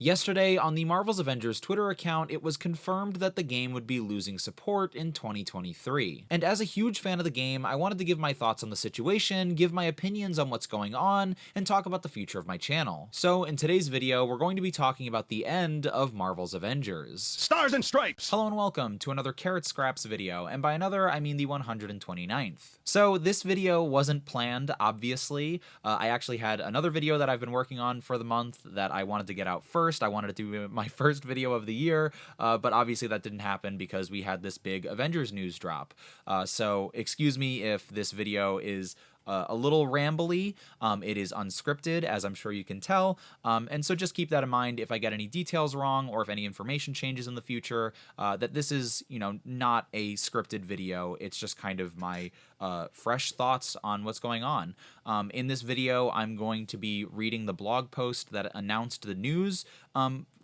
Yesterday, on the Marvel's Avengers Twitter account, it was confirmed that the game would be losing support in 2023. And as a huge fan of the game, I wanted to give my thoughts on the situation, give my opinions on what's going on, and talk about the future of my channel. So in today's video, we're going to be talking about the end of Marvel's Avengers. Stars and Stripes! Hello and welcome to another Carrot Scraps video, and by another, I mean the 129th. So this video wasn't planned, obviously. I actually had another video that I've been working on for the month that I wanted to get out first. I wanted to do my first video of the year, but obviously that didn't happen because we had this big Avengers news drop. So excuse me if this video is a little rambly. It is unscripted, as I'm sure you can tell, and so just keep that in mind if I get any details wrong or if any information changes in the future, that this is, not a scripted video. It's just kind of my fresh thoughts on what's going on. In this video, I'm going to be reading the blog post that announced the news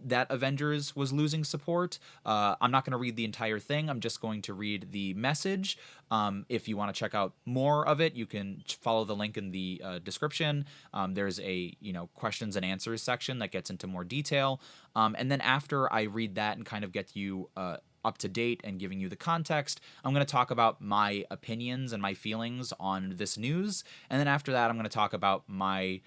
that Avengers was losing support. I'm not going to read the entire thing. I'm just going to read the message. If you want to check out more of it, you can follow the link in the description. There's a questions and answers section that gets into more detail. And then after I read that and kind of get you up to date and giving you the context, I'm going to talk about my opinions and my feelings on this news. And then after that, I'm going to talk about my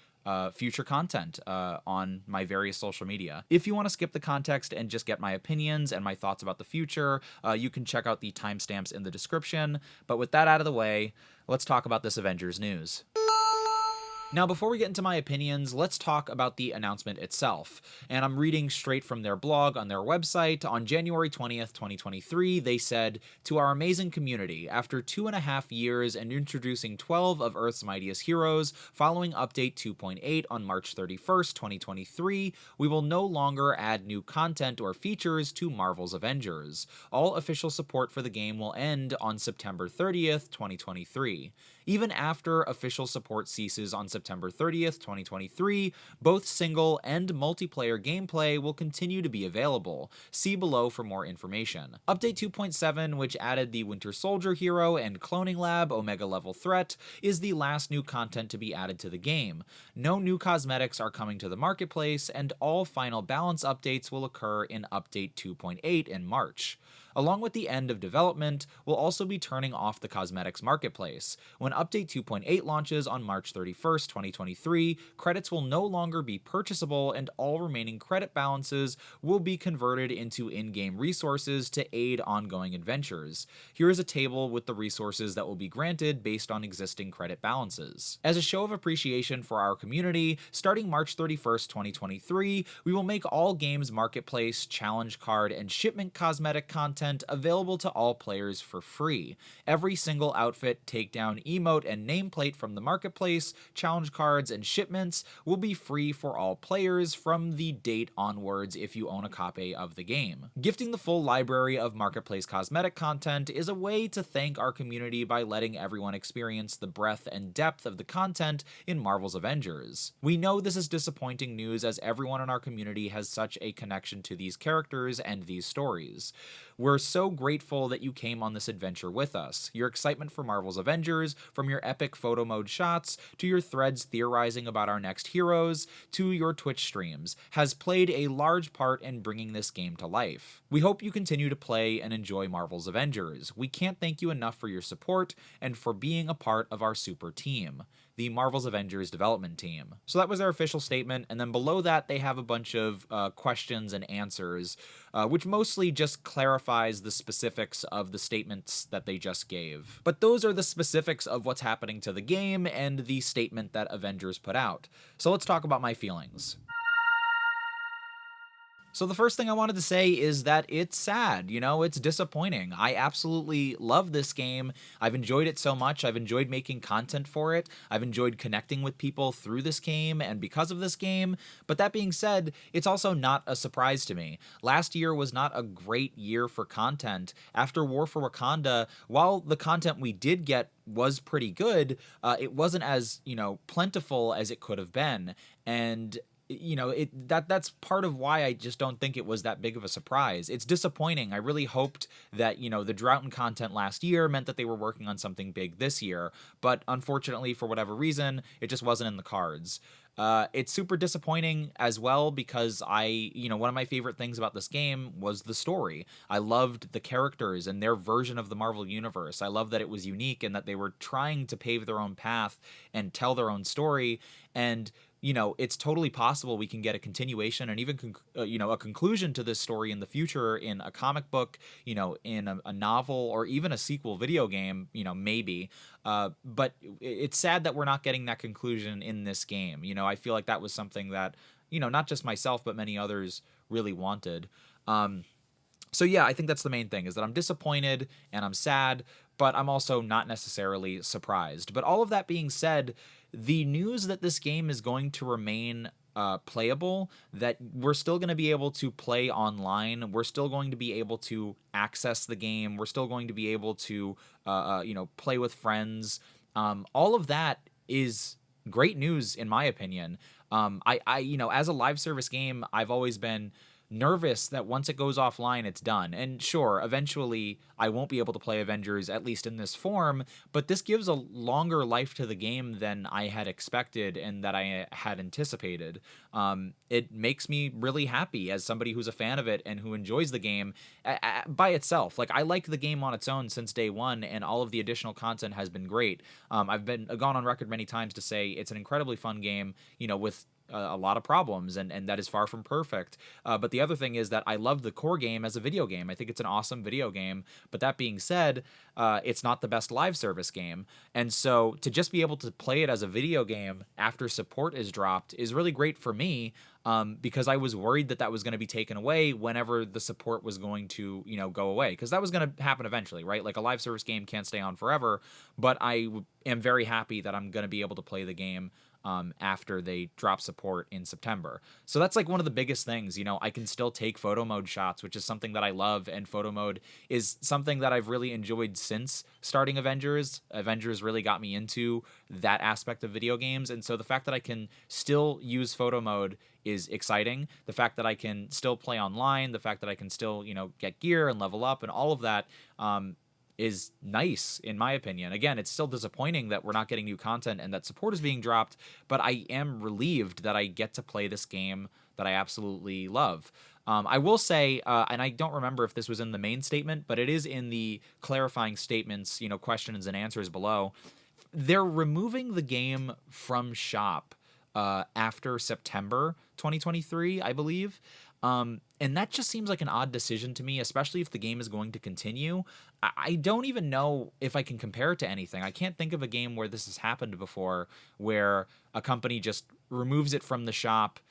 future content on my various social media. If you want to skip the context and just get my opinions and my thoughts about the future, you can check out the timestamps in the description. But with that out of the way, let's talk about this Avengers news. Now, before we get into my opinions, let's talk about the announcement itself. And I'm reading straight from their blog on their website. On January 20th, 2023, they said, "To our amazing community, after 2.5 years and introducing 12 of Earth's mightiest heroes, following update 2.8 on March 31st, 2023, we will no longer add new content or features to Marvel's Avengers. All official support for the game will end on September 30th, 2023. Even after official support ceases on September 30th, 2023, both single and multiplayer gameplay will continue to be available. See below for more information." Update 2.7, which added the Winter Soldier hero and Cloning Lab Omega level threat, is the last new content to be added to the game. No new cosmetics are coming to the marketplace, and all final balance updates will occur in Update 2.8 in March. Along with the end of development, we'll also be turning off the cosmetics marketplace. When Update 2.8 launches on March 31st, 2023, credits will no longer be purchasable and all remaining credit balances will be converted into in-game resources to aid ongoing adventures. Here is a table with the resources that will be granted based on existing credit balances. As a show of appreciation for our community, starting March 31st, 2023, we will make all games marketplace, challenge card, and shipment cosmetic content available to all players for free. Every single outfit, takedown, emote, and nameplate from the marketplace, challenge cards, and shipments will be free for all players from the date onwards if you own a copy of the game. Gifting the full library of marketplace cosmetic content is a way to thank our community by letting everyone experience the breadth and depth of the content in Marvel's Avengers. We know this is disappointing news as everyone in our community has such a connection to these characters and these stories. We're so grateful that you came on this adventure with us. Your excitement for Marvel's Avengers, from your epic photo mode shots, to your threads theorizing about our next heroes, to your Twitch streams, has played a large part in bringing this game to life. We hope you continue to play and enjoy Marvel's Avengers. We can't thank you enough for your support and for being a part of our super team, the Marvel's Avengers development team. So that was their official statement, and then below that they have a bunch of questions and answers, which mostly just clarifies the specifics of the statements that they just gave. But those are the specifics of what's happening to the game and the statement that Avengers put out. So let's talk about my feelings. So the first thing I wanted to say is that it's sad, it's disappointing. I absolutely love this game. I've enjoyed it so much. I've enjoyed making content for it. I've enjoyed connecting with people through this game and because of this game. But that being said, it's also not a surprise to me. Last year was not a great year for content. After War for Wakanda, while the content we did get was pretty good, it wasn't as, plentiful as it could have been. And that's part of why I just don't think it was that big of a surprise. It's disappointing. I really hoped that, the drought in content last year meant that they were working on something big this year, but unfortunately, for whatever reason, it just wasn't in the cards. It's super disappointing as well because one of my favorite things about this game was the story. I loved the characters and their version of the Marvel Universe. I love that it was unique and that they were trying to pave their own path and tell their own story. And it's totally possible we can get a continuation and even, a conclusion to this story in the future in a comic book, in a novel, or even a sequel video game, maybe. But it's sad that we're not getting that conclusion in this game. I feel like that was something that, not just myself, but many others really wanted. So yeah, I think that's the main thing, is that I'm disappointed and I'm sad, but I'm also not necessarily surprised. But all of that being said, the news that this game is going to remain playable, that we're still going to be able to play online, we're still going to be able to access the game, we're still going to be able to play with friends. All of that is great news in my opinion. As a live service game, I've always been nervous that once it goes offline, it's done. And sure, eventually I won't be able to play Avengers, at least in this form, but this gives a longer life to the game than I had expected and that I had anticipated. It makes me really happy as somebody who's a fan of it and who enjoys the game by itself. Like, I like the game on its own since day one, and all of the additional content has been great. I've gone on record many times to say it's an incredibly fun game, with a lot of problems, and that is far from perfect. But the other thing is that I love the core game as a video game. I think it's an awesome video game. But that being said, it's not the best live service game. And so to just be able to play it as a video game after support is dropped is really great for me, because I was worried that was going to be taken away whenever the support was going to, go away. Because that was going to happen eventually, right? Like, a live service game can't stay on forever. But I am very happy that I'm going to be able to play the game after they drop support in September. So that's like one of the biggest things. I can still take photo mode shots, which is something that I love, and photo mode is something that I've really enjoyed since starting Avengers. Avengers really got me into that aspect of video games, and so the fact that I can still use photo mode is exciting. The fact that I can still play online, the fact that I can still, get gear and level up and all of that, is nice, in my opinion. Again, it's still disappointing that we're not getting new content and that support is being dropped, but I am relieved that I get to play this game that I absolutely love. I will say, and I don't remember if this was in the main statement, but it is in the clarifying statements, questions and answers below. They're removing the game from shop after September 2023, I believe. And that just seems like an odd decision to me, especially if the game is going to continue. I don't even know if I can compare it to anything. I can't think of a game where this has happened before, where a company just removes it from the shop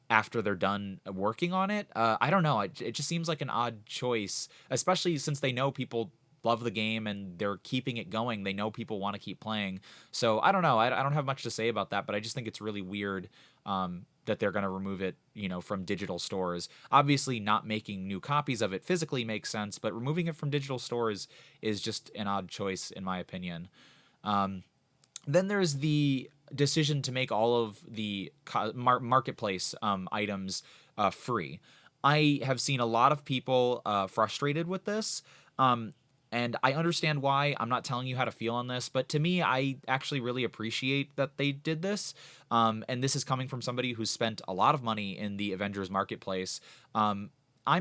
after they're done working on it. I don't know. It just seems like an odd choice, especially since they know people love the game and they're keeping it going. They know people want to keep playing. So I don't know. I don't have much to say about that, but I just think it's really weird that they're going to remove it, from digital stores. Obviously, not making new copies of it physically makes sense, but removing it from digital stores is just an odd choice, in my opinion. Then there's the decision to make all of the marketplace items free. I have seen a lot of people frustrated with this. And I understand why. I'm not telling you how to feel on this, but to me, I actually really appreciate that they did this. And this is coming from somebody who's spent a lot of money in the Avengers marketplace. I'm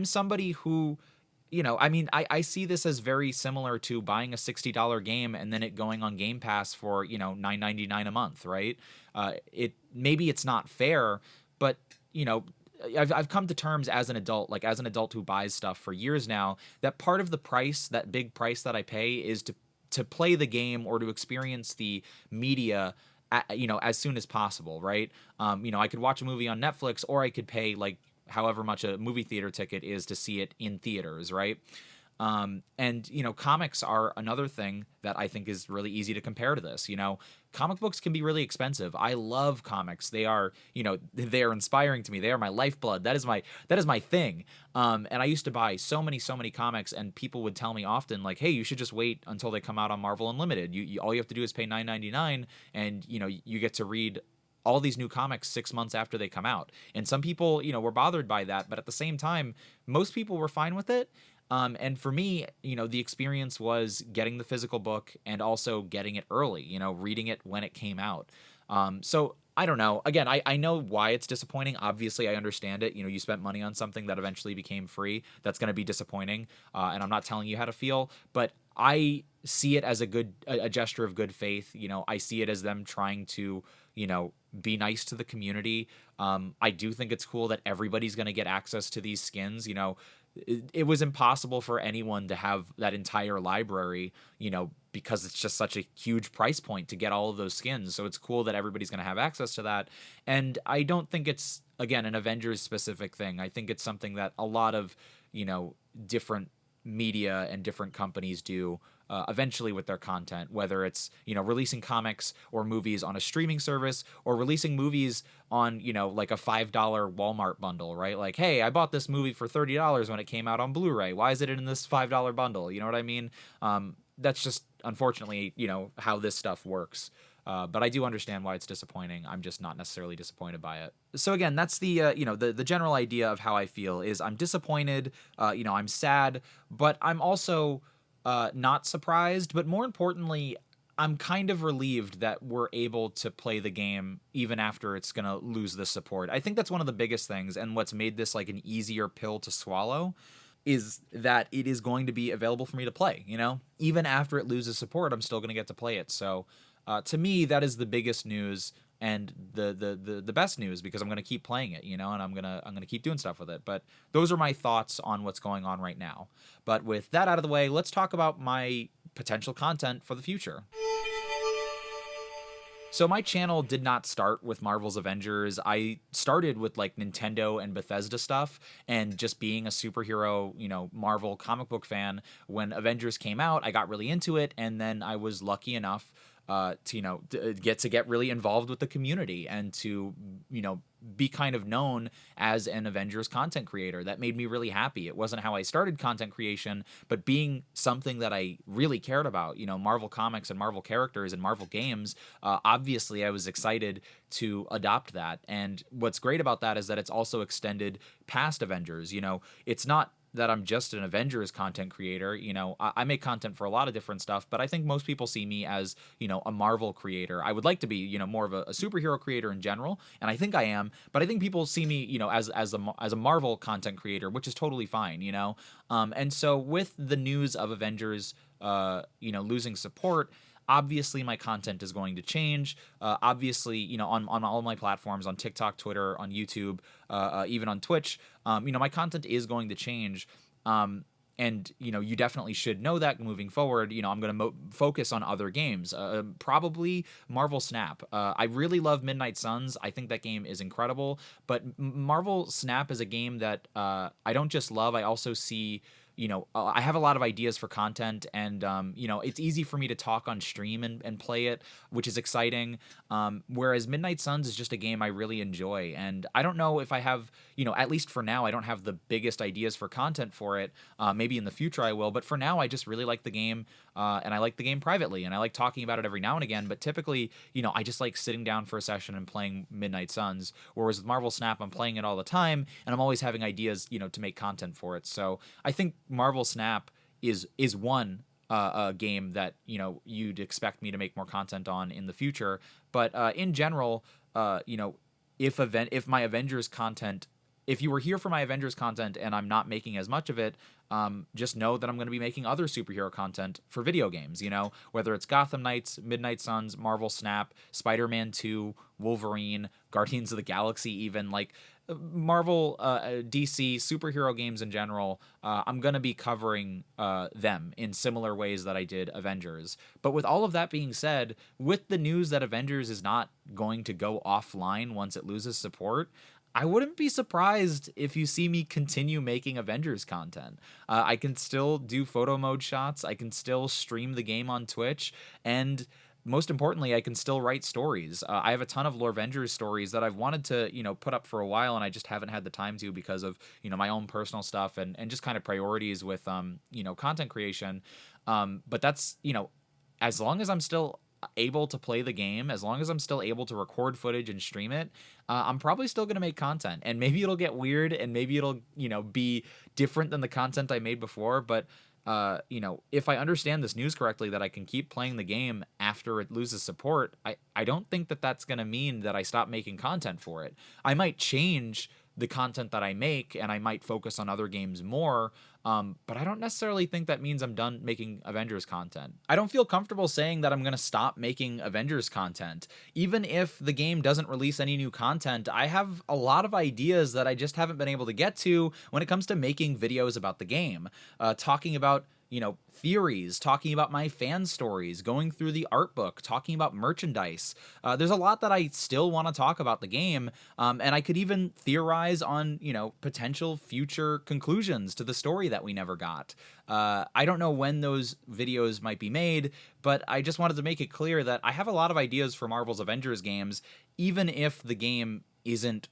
somebody who, I see this as very similar to buying a $60 game and then it going on Game Pass for, $9.99 a month, right? Maybe it's not fair, but, I've come to terms as an adult, as an adult who buys stuff for years now, that part of the price, that big price that I pay, is to play the game or to experience the media, as soon as possible, right? I could watch a movie on Netflix, or I could pay however much a movie theater ticket is to see it in theaters, right? And comics are another thing that I think is really easy to compare to this. Comic books can be really expensive. I love comics. They are, they are inspiring to me. They are my lifeblood. That is my thing. And I used to buy so many comics, and people would tell me often, hey, you should just wait until they come out on Marvel Unlimited. All you have to do is pay $9.99, and you get to read all these new comics 6 months after they come out. And some people, were bothered by that, but at the same time, most people were fine with it. And for me, the experience was getting the physical book and also getting it early, reading it when it came out. So I don't know. Again, I know why it's disappointing. Obviously, I understand it. You spent money on something that eventually became free. That's going to be disappointing. And I'm not telling you how to feel, but I see it as a gesture of good faith. I see it as them trying to, be nice to the community. I do think it's cool that everybody's going to get access to these skins. It was impossible for anyone to have that entire library, because it's just such a huge price point to get all of those skins. So it's cool that everybody's going to have access to that. And I don't think it's, again, an Avengers specific thing. I think it's something that a lot of, different media and different companies do eventually with their content, whether it's releasing comics or movies on a streaming service, or releasing movies on like a $5 Walmart bundle, right? Like, hey, I bought this movie for $30 when it came out on Blu-ray. Why is it in this $5 bundle? You know what I mean? That's just unfortunately how this stuff works. But I do understand why it's disappointing. I'm just not necessarily disappointed by it. So again, that's the the general idea of how I feel is I'm disappointed. I'm sad, but I'm also not surprised. But more importantly, I'm kind of relieved that we're able to play the game even after it's gonna lose the support. I think that's one of the biggest things, and what's made this like an easier pill to swallow is that it is going to be available for me to play. Even after it loses support, I'm still gonna get to play it. So. To me, that is the biggest news and the best news, because I'm going to keep playing it, and I'm going to keep doing stuff with it. But those are my thoughts on what's going on right now. But with that out of the way, let's talk about my potential content for the future. So my channel did not start with Marvel's Avengers. I started with like Nintendo and Bethesda stuff, and just being a superhero, Marvel comic book fan. When Avengers came out, I got really into it, and then I was lucky enough to get really involved with the community, and to be kind of known as an Avengers content creator. That made me really happy. It wasn't how I started content creation, but being something that I really cared about, Marvel comics and Marvel characters and Marvel games, obviously I was excited to adopt that. And what's great about that is that it's also extended past Avengers. It's not that I'm just an Avengers content creator. I make content for a lot of different stuff, but I think most people see me as, a Marvel creator. I would like to be, more of a superhero creator in general, and I think I am, but I think people see me, as a Marvel content creator, which is totally fine, and so with the news of Avengers, losing support, obviously my content is going to change. Obviously, on all my platforms, on TikTok, Twitter, on YouTube, even on Twitch, my content is going to change. And you definitely should know that moving forward. I'm going to focus on other games, probably Marvel Snap. I really love Midnight Suns. I think that game is incredible. But Marvel Snap is a game that I don't just love. I also see I have a lot of ideas for content, and it's easy for me to talk on stream and play it, which is exciting. Whereas Midnight Suns is just a game I really enjoy, and I don't know if I have, at least for now, I don't have the biggest ideas for content for it. Maybe in the future I will, but for now I just really like the game, and I like the game privately, and I like talking about it every now and again. But typically, I just like sitting down for a session and playing Midnight Suns. Whereas with Marvel Snap, I'm playing it all the time, and I'm always having ideas, to make content for it. So I think Marvel Snap is one game that you'd expect me to make more content on in the future. But in general, if my Avengers content, if you were here for my Avengers content and I'm not making as much of it, just know that I'm going to be making other superhero content for video games, whether it's Gotham Knights, Midnight Suns, Marvel Snap, Spider-Man 2, Wolverine, Guardians of the Galaxy, even like Marvel, DC, superhero games in general. I'm going to be covering them in similar ways that I did Avengers. But with all of that being said, with the news that Avengers is not going to go offline once it loses support, I wouldn't be surprised if you see me continue making Avengers content. I can still do photo mode shots. I can still stream the game on Twitch. And most importantly, I can still write stories. I have a ton of Lore Avengers stories that I've wanted to, put up for a while, and I just haven't had the time to because of, my own personal stuff and just kind of priorities with, content creation. But that's, as long as I'm still able to play the game, as long as I'm still able to record footage and stream it, I'm probably still going to make content. And maybe it'll get weird, and maybe it'll, be different than the content I made before, but if I understand this news correctly, that I can keep playing the game after it loses support, I don't think that that's going to mean that I stop making content for it. I might change the content that I make, and I might focus on other games more, but I don't necessarily think that means I'm done making Avengers content. I don't feel comfortable saying that I'm going to stop making Avengers content. Even if the game doesn't release any new content, I have a lot of ideas that I just haven't been able to get to when it comes to making videos about the game, talking about theories, talking about my fan stories, going through the art book, talking about merchandise. There's a lot that I still want to talk about the game, and I could even theorize on, potential future conclusions to the story that we never got. I don't know when those videos might be made, but I just wanted to make it clear that I have a lot of ideas for Marvel's Avengers games, even if the game isn't,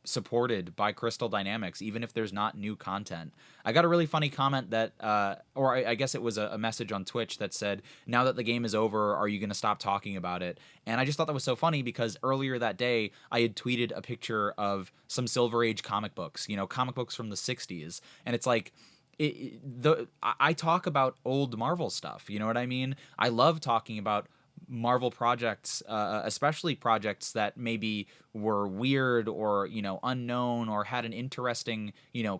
supported by Crystal Dynamics, even if there's not new content. I got a really funny comment that, I guess it was a message on Twitch that said, now that the game is over, are you going to stop talking about it? And I just thought that was so funny because earlier that day, I had tweeted a picture of some Silver Age comic books, comic books from the 60s. And it's like, I talk about old Marvel stuff, you know what I mean? I love talking about Marvel projects, especially projects that maybe were weird or, unknown or had an interesting,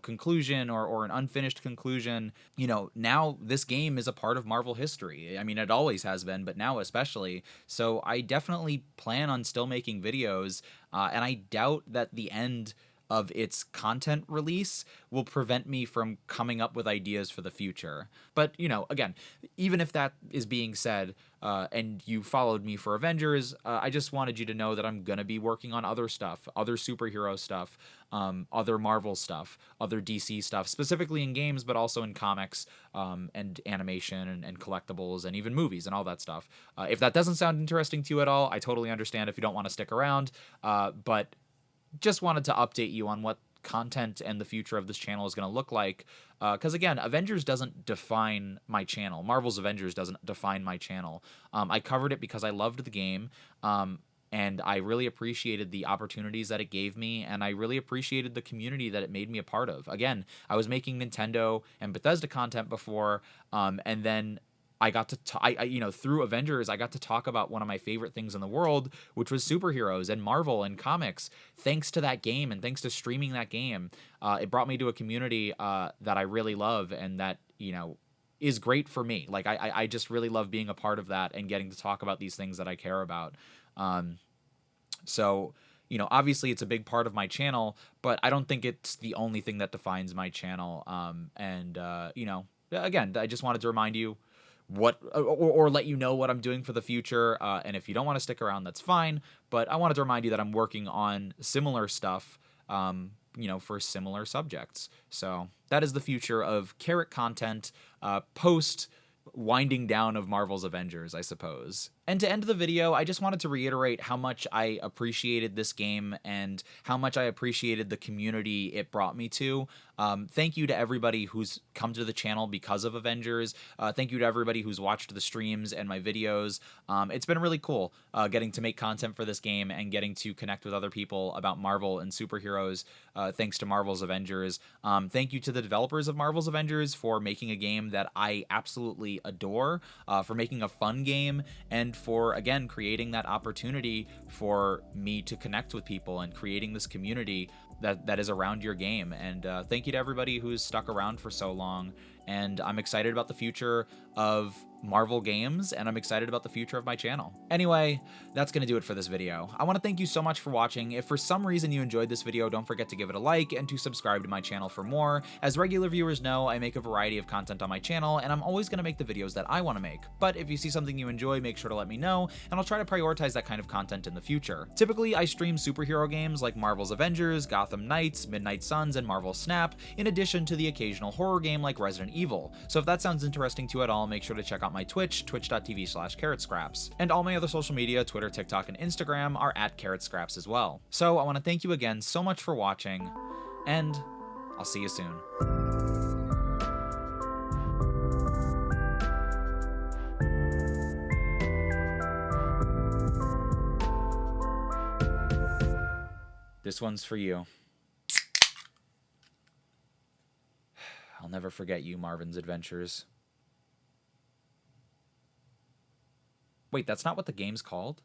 conclusion or an unfinished conclusion. Now this game is a part of Marvel history. I mean, it always has been, but now especially. So I definitely plan on still making videos, and I doubt that the end of its content release will prevent me from coming up with ideas for the future. But, again, even if that is being said, and you followed me for Avengers, I just wanted you to know that I'm going to be working on other stuff, other superhero stuff, other Marvel stuff, other DC stuff, specifically in games, but also in comics, and animation and collectibles and even movies and all that stuff. If that doesn't sound interesting to you at all, I totally understand if you don't want to stick around, but just wanted to update you on what content and the future of this channel is going to look like. Because again, Avengers doesn't define my channel. Marvel's Avengers doesn't define my channel. I covered it because I loved the game. And I really appreciated the opportunities that it gave me, and I really appreciated the community that it made me a part of. Again, I was making Nintendo and Bethesda content before, and then I got to through Avengers, I got to talk about one of my favorite things in the world, which was superheroes and Marvel and comics. Thanks to that game and thanks to streaming that game, it brought me to a community that I really love and that, is great for me. Like, I just really love being a part of that and getting to talk about these things that I care about. So, obviously it's a big part of my channel, but I don't think it's the only thing that defines my channel. Again, I just wanted to remind you what or let you know what I'm doing for the future, and if you don't want to stick around, that's fine, but I wanted to remind you that I'm working on similar stuff, for similar subjects. So that is the future of carrot content post winding down of Marvel's Avengers, I suppose. And to end the video, I just wanted to reiterate how much I appreciated this game and how much I appreciated the community it brought me to. Thank you to everybody who's come to the channel because of Avengers. Thank you to everybody who's watched the streams and my videos. It's been really cool getting to make content for this game and getting to connect with other people about Marvel and superheroes, thanks to Marvel's Avengers. Thank you to the developers of Marvel's Avengers for making a game that I absolutely adore, for making a fun game, and for, again, creating that opportunity for me to connect with people and creating this community that is around your game. And thank you to everybody who's stuck around for so long. And I'm excited about the future of Marvel games, and I'm excited about the future of my channel. Anyway, that's going to do it for this video. I want to thank you so much for watching. If for some reason you enjoyed this video, don't forget to give it a like and to subscribe to my channel for more. As regular viewers know, I make a variety of content on my channel, and I'm always going to make the videos that I want to make. But if you see something you enjoy, make sure to let me know, and I'll try to prioritize that kind of content in the future. Typically, I stream superhero games like Marvel's Avengers, Gotham Knights, Midnight Suns, and Marvel Snap, in addition to the occasional horror game like Resident Evil. So if that sounds interesting to you at all, make sure to check out my Twitch, twitch.tv/carrotscraps. And all my other social media, Twitter, TikTok, and Instagram are at carrotscraps as well. So I want to thank you again so much for watching, and I'll see you soon. This one's for you. I'll never forget you, Marvin's Adventures. Wait, that's not what the game's called?